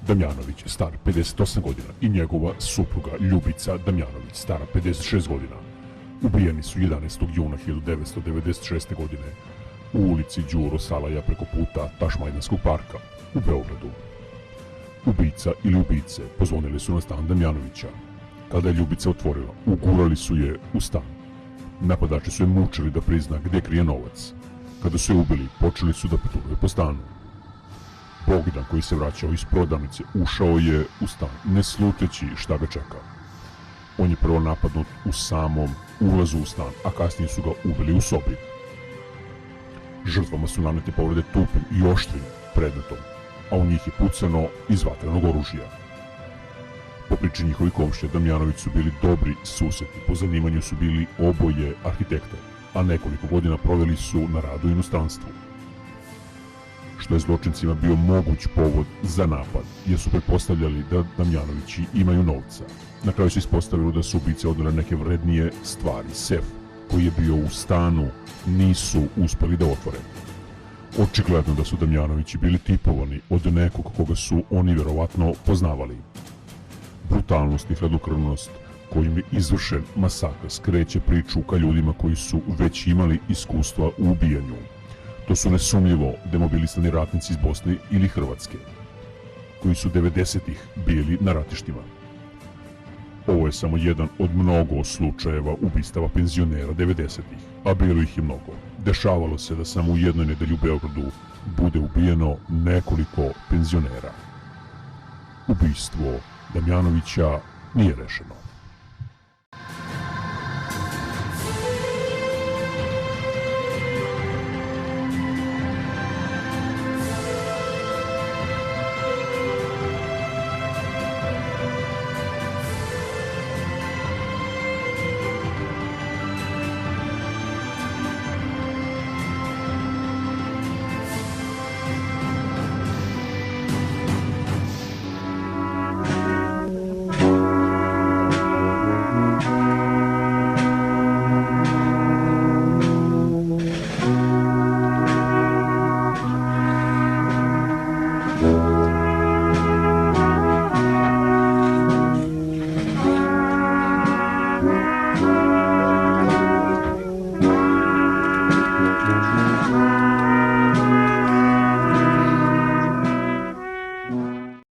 Damjanović, star 58 godina, i njegova supruga Ljubica Damjanović, stara 56 godina, ubijeni su 11. juna 1996. godine u ulici Đuro Salaja preko puta Tašmajdanskog parka u Beogradu. Ubica ili ubice pozvonili su na stan Damjanovića. Kada je Ljubica otvorila, ugurali su je u stan. Napadači su je mučili da prizna gdje krije novac. Kada su je ubili, počeli su da patruje po stanu. Bogdan, koji se vraćao iz prodavnice, ušao je u stan, ne sluteći šta ga čeka. On je prvo napadnut u samom ulazu u stan, a kasnije su ga ubili u sobi. Žrtvama su nanete povrede tupim i oštrim predmetom, a u njih je pucano iz vatrenog oružja. Po priči njihovi komšija, Damjanović su bili dobri susedi, po zanimanju su bili oboje arhitekte, a nekoliko godina proveli su na radu u inostranstvu. Što je zločincima bio moguć povod za napad, jer su pretpostavljali da Damjanovići imaju novca. Na kraju se ispostavilo da su ubice odnele neke vrednije stvari. Sef, koji je bio u stanu, nisu uspeli da otvore. Očigledno da su Damjanovići bili tipovani od nekog koga su oni verovatno poznavali. Brutalnost i hladnokrvnost kojim je izvršen masakr skreće priču ka ljudima koji su već imali iskustva u ubijanju. To su nesumnjivo demobilisani ratnici iz Bosne ili Hrvatske, koji su 90-ih bili na ratištima. Ovo je samo jedan od mnogo slučajeva ubistava penzionera 90-ih, a bilo ih je mnogo. Dešavalo se da samo u jednoj nedelji u Beogradu bude ubijeno nekoliko penzionera. Ubistvo Damjanovića nije rešeno.